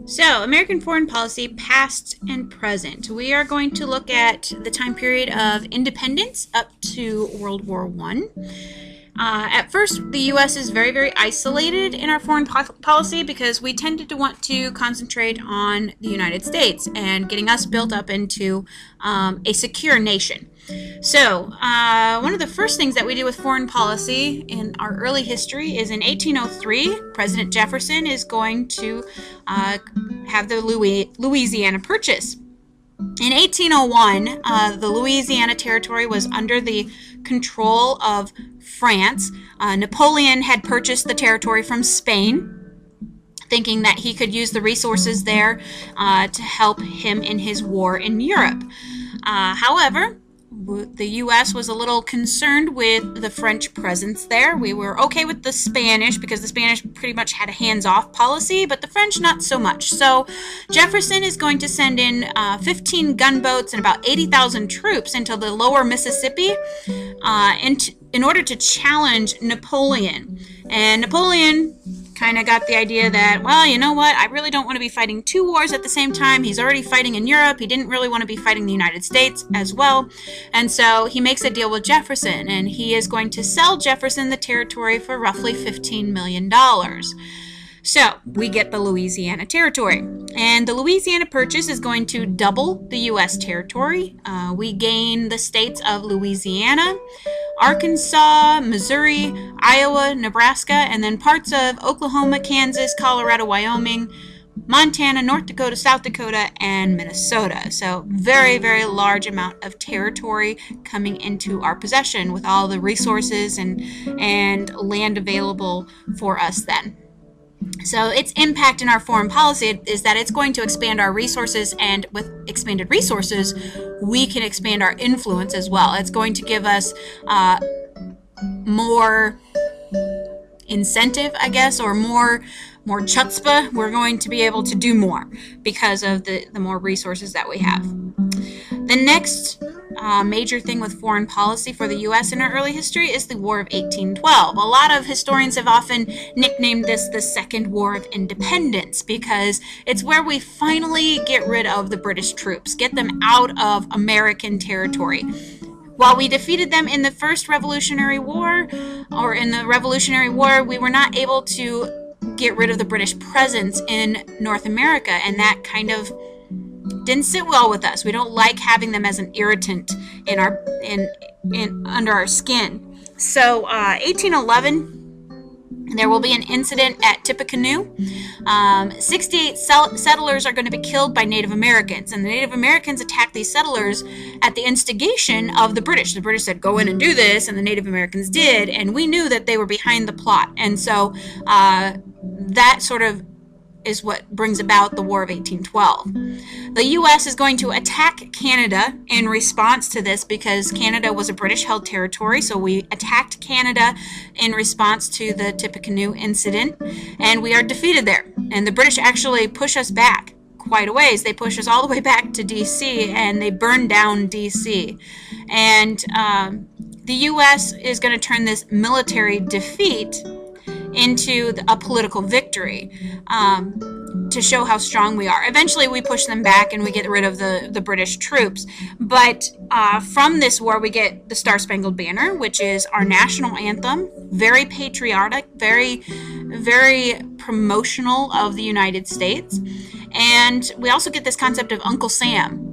So, American foreign policy, past and present. We are going to look at the time period of independence up to World War I. At first, the U.S. is very, very isolated in our foreign policy because we tended to want to concentrate on the United States and getting us built up into a secure nation. So, one of the first things that we do with foreign policy in our early history is in 1803, President Jefferson is going to have the Louisiana Purchase. In 1801, the Louisiana Territory was under the control of France. Napoleon had purchased the territory from Spain, thinking that he could use the resources there to help him in his war in Europe. However, the U.S. was a little concerned with the French presence there. We were okay with the Spanish because the Spanish pretty much had a hands-off policy, but the French not so much. So Jefferson is going to send in 15 gunboats and about 80,000 troops into the lower Mississippi in order to challenge Napoleon. And Napoleon kind of got the idea that, well, you know what, I really don't want to be fighting two wars at the same time. He's already fighting in Europe. He didn't really want to be fighting the United States as well. And so he makes a deal with Jefferson, and he is going to sell Jefferson the territory for roughly $15 million. So we get the Louisiana Territory. And the Louisiana Purchase is going to double the U.S. territory. We gain the states of Louisiana, Arkansas, Missouri, Iowa, Nebraska, and then parts of Oklahoma, Kansas, Colorado, Wyoming, Montana, North Dakota, South Dakota, and Minnesota. So very, very large amount of territory coming into our possession with all the resources and land available for us then. So its impact in our foreign policy is that it's going to expand our resources, and with expanded resources, we can expand our influence as well. It's going to give us more incentive, I guess, or more chutzpah. We're going to be able to do more because of the more resources that we have. The next major thing with foreign policy for the U.S. in our early history is the War of 1812. A lot of historians have often nicknamed this the Second War of Independence because it's where we finally get rid of the British troops, get them out of American territory. While we defeated them in the First Revolutionary War, we were not able to get rid of the British presence in North America, and that kind of didn't sit well with us. We don't like having them as an irritant in our under our skin. So 1811, there will be an incident at Tippecanoe. 68 settlers are going to be killed by Native Americans, and the Native Americans attacked these settlers at the instigation of the British. The British said, go in and do this, and the Native Americans did, and we knew that they were behind the plot. And so that sort of is what brings about the War of 1812. The U.S. is going to attack Canada in response to this because Canada was a British-held territory, so we attacked Canada in response to the Tippecanoe incident, and we are defeated there. And the British actually push us back quite a ways. They push us all the way back to D.C., and they burn down D.C. And the U.S. is going to turn this military defeat into a political victory to show how strong we are. Eventually we push them back and we get rid of the British troops. But from this war we get the Star-Spangled Banner, which is our national anthem, very patriotic, very, very promotional of the United States. And we also get this concept of Uncle Sam,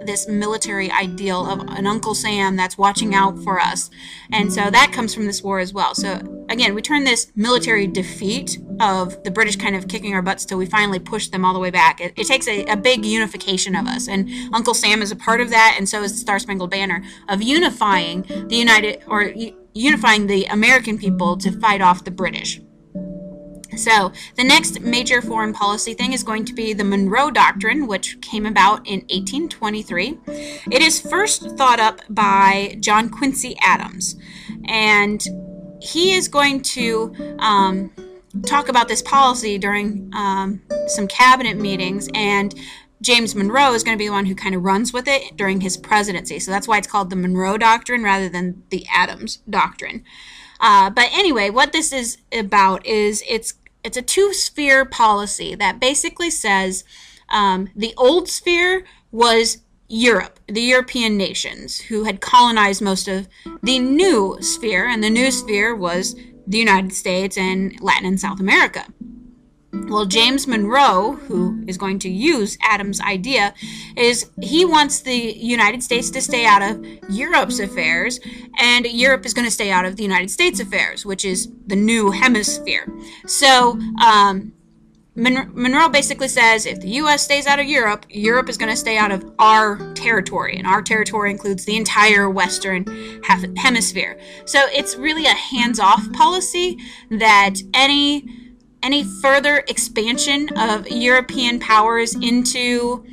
this military ideal of an Uncle Sam that's watching out for us. And so that comes from this war as well. So again, we turn this military defeat of the British kind of kicking our butts till we finally push them all the way back. It takes a big unification of us, and Uncle Sam is a part of that, and so is the Star-Spangled Banner, of unifying unifying the American people to fight off the British. So the next major foreign policy thing is going to be the Monroe Doctrine, which came about in 1823. It is first thought up by John Quincy Adams, and he is going to talk about this policy during some cabinet meetings, and James Monroe is going to be the one who kind of runs with it during his presidency. So that's why it's called the Monroe Doctrine rather than the Adams Doctrine. But anyway, what this is about is it's a two-sphere policy that basically says the old sphere was Europe, the European nations who had colonized most of the new sphere, and the new sphere was the United States and Latin and South America. Well, James Monroe, who is going to use Adams' idea, is he wants the United States to stay out of Europe's affairs, and Europe is going to stay out of the United States' affairs, which is the new hemisphere. So Monroe basically says if the U.S. stays out of Europe, Europe is going to stay out of our territory, and our territory includes the entire Western hemisphere. So it's really a hands-off policy that any further expansion of European powers into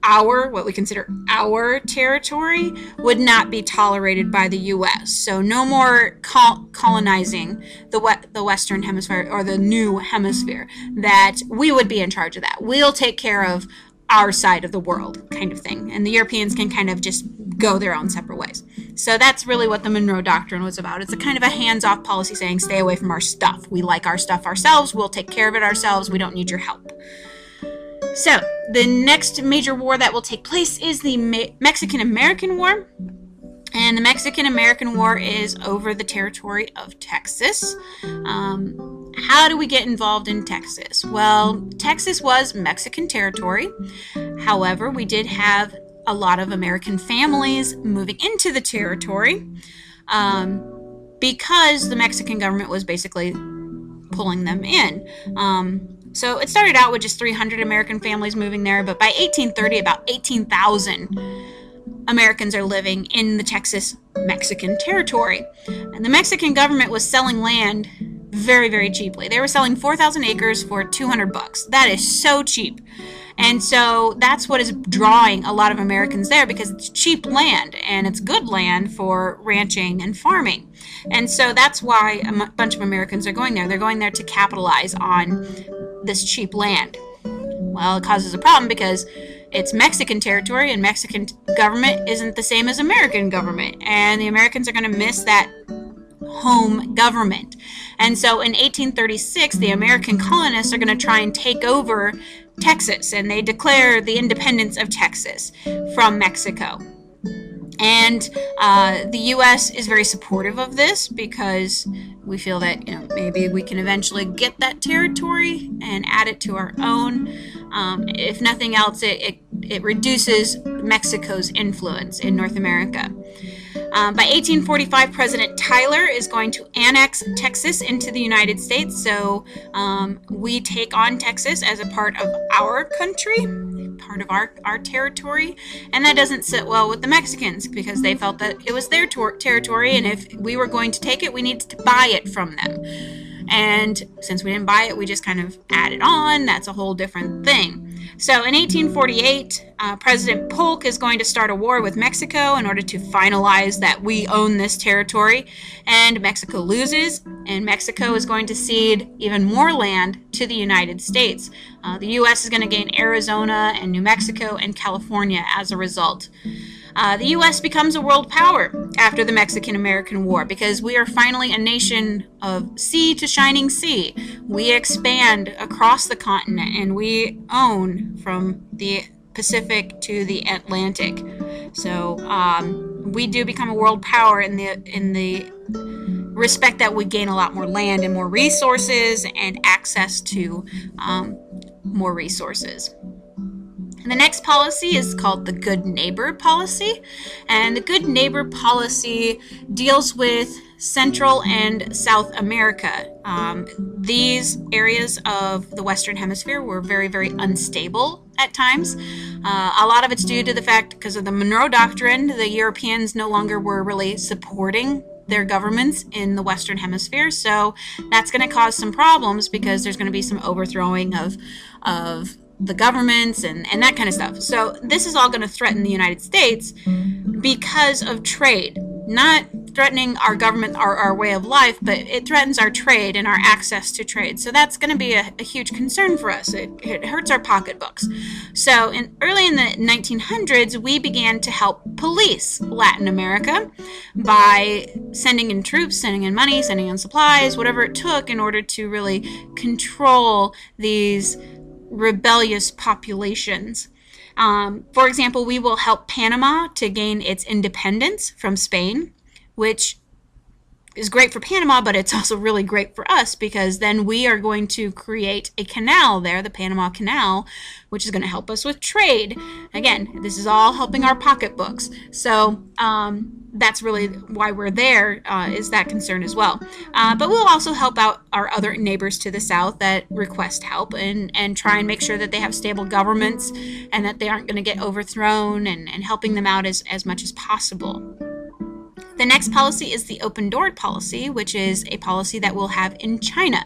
what we consider our territory would not be tolerated by the U.S. So no more colonizing the Western Hemisphere or the new hemisphere, that we would be in charge of that. We'll take care of our side of the world kind of thing. And the Europeans can kind of just go their own separate ways. So that's really what the Monroe Doctrine was about. It's a kind of a hands-off policy saying stay away from our stuff. We like our stuff ourselves. We'll take care of it ourselves. We don't need your help. So the next major war that will take place is the Mexican-American War. And the Mexican-American War is over the territory of Texas. How do we get involved in Texas? Well, Texas was Mexican territory. However, we did have a lot of American families moving into the territory because the Mexican government was basically pulling them in. So it started out with just 300 American families moving there, but by 1830, about 18,000 Americans are living in the Texas Mexican territory. And the Mexican government was selling land very, very cheaply. They were selling 4,000 acres for $200. That is so cheap. And so that's what is drawing a lot of Americans there, because it's cheap land and it's good land for ranching and farming. And so that's why a bunch of Americans are going there. They're going there to capitalize on this cheap land. Well, it causes a problem because it's Mexican territory, and Mexican government isn't the same as American government. And the Americans are going to miss that home government. And so in 1836, the American colonists are going to try and take over Texas, and they declare the independence of Texas from Mexico. And the U.S. is very supportive of this because we feel that maybe we can eventually get that territory and add it to our own. If nothing else, it reduces Mexico's influence in North America. By 1845, President Tyler is going to annex Texas into the United States. So we take on Texas as a part of our country, part of our territory. And that doesn't sit well with the Mexicans because they felt that it was their territory. And if we were going to take it, we needed to buy it from them. And since we didn't buy it, we just kind of added on. That's a whole different thing. So in 1848, President Polk is going to start a war with Mexico in order to finalize that we own this territory. And Mexico loses, and Mexico is going to cede even more land to the United States. The U.S. is going to gain Arizona and New Mexico and California as a result. The U.S. becomes a world power after the Mexican-American War because we are finally a nation of sea to shining sea. We expand across the continent, and we own from the Pacific to the Atlantic. So we do become a world power in the respect that we gain a lot more land and more resources and access to more resources. The next policy is called the Good Neighbor Policy, and the Good Neighbor Policy deals with Central and South America. These areas of the Western Hemisphere were very, very unstable at times. A lot of it's due to the fact, because of the Monroe Doctrine, the Europeans no longer were really supporting their governments in the Western Hemisphere, so that's going to cause some problems because there's going to be some overthrowing of the governments and that kind of stuff. So this is all going to threaten the United States because of trade, not threatening our government, our way of life, but it threatens our trade and our access to trade. So that's going to be a huge concern for us. It hurts our pocketbooks. So early in the 1900s, we began to help police Latin America by sending in troops, sending in money, sending in supplies, whatever it took in order to really control these rebellious populations. For example, we will help Panama to gain its independence from Spain, which is great for Panama, but it's also really great for us because then we are going to create a canal there, the Panama Canal, which is going to help us with trade. Again, this is all helping our pocketbooks. So that's really why we're there, is that concern as well. But we'll also help out our other neighbors to the south that request help and try and make sure that they have stable governments and that they aren't going to get overthrown and helping them out as much as possible. The next policy is the open door policy, which is a policy that we'll have in China.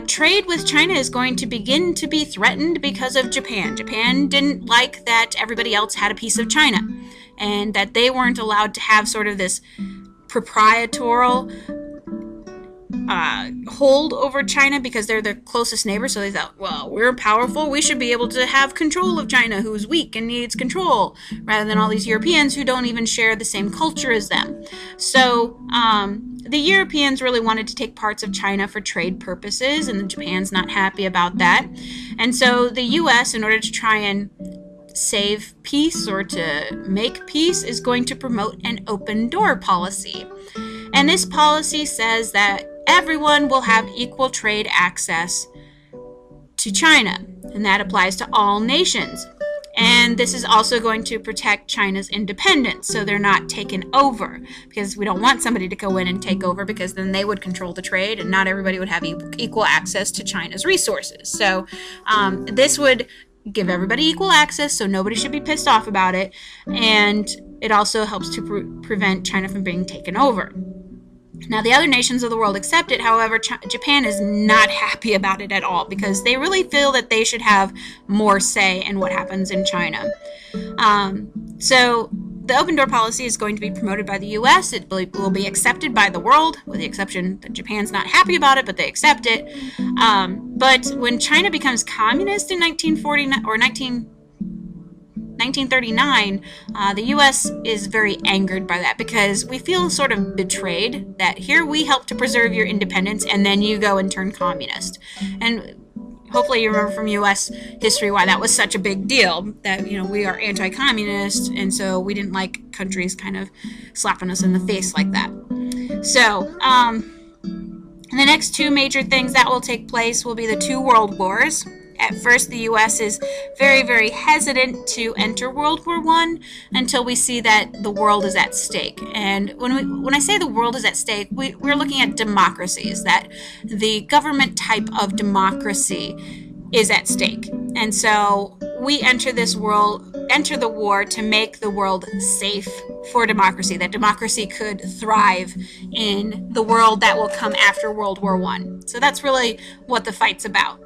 Trade with China is going to begin to be threatened because of Japan. Japan didn't like that everybody else had a piece of China and that they weren't allowed to have sort of this proprietorial hold over China because they're the closest neighbor. So they thought, well, we're powerful. We should be able to have control of China, who's weak and needs control, rather than all these Europeans who don't even share the same culture as them. So the Europeans really wanted to take parts of China for trade purposes, and Japan's not happy about that. And so the U.S., in order to try and save peace or to make peace, is going to promote an open door policy. And this policy says that everyone will have equal trade access to China, and that applies to all nations. And this is also going to protect China's independence, so they're not taken over, because we don't want somebody to go in and take over, because then they would control the trade and not everybody would have equal access to China's resources. So this would give everybody equal access, so nobody should be pissed off about it, and it also helps to prevent China from being taken over. Now, the other nations of the world accept it. However, Japan is not happy about it at all because they really feel that they should have more say in what happens in China. So the open door policy is going to be promoted by the U.S. It will be accepted by the world, with the exception that Japan's not happy about it, but they accept it. But when China becomes communist in 1949 or 1939, the U.S. is very angered by that because we feel sort of betrayed that here we help to preserve your independence and then you go and turn communist. And hopefully you remember from U.S. history why that was such a big deal, that, you know, we are anti-communist and so we didn't like countries kind of slapping us in the face like that. So, the next two major things that will take place will be the two world wars. At first, the U.S. is very, very hesitant to enter World War I until we see that the world is at stake. And when I say the world is at stake, we're looking at democracies, that the government type of democracy is at stake. And so we enter the war to make the world safe for democracy, that democracy could thrive in the world that will come after World War I. So that's really what the fight's about.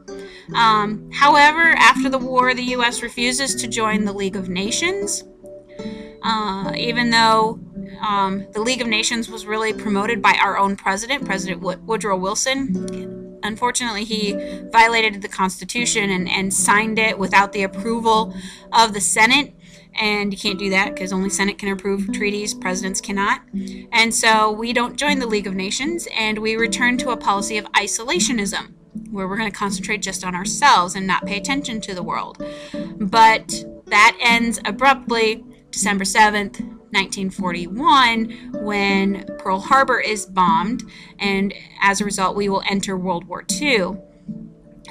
However, after the war, the U.S. refuses to join the League of Nations, even though the League of Nations was really promoted by our own president, President Woodrow Wilson. Unfortunately, he violated the Constitution and signed it without the approval of the Senate. And you can't do that because only Senate can approve treaties, presidents cannot. And so we don't join the League of Nations, and we return to a policy of isolationism, where we're going to concentrate just on ourselves and not pay attention to the world. But that ends abruptly December 7th, 1941, when Pearl Harbor is bombed, and as a result, we will enter World War II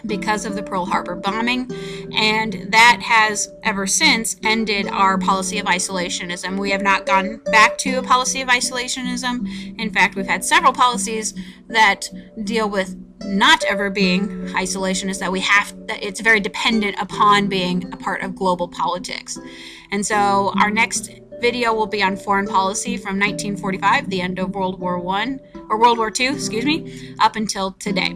because of the Pearl Harbor bombing, and that has ever since ended our policy of isolationism. We have not gone back to a policy of isolationism. In fact, we've had several policies that deal with not ever being isolationist, that it's very dependent upon being a part of global politics. And so our next video will be on foreign policy from 1945, the end of World War II, up until today.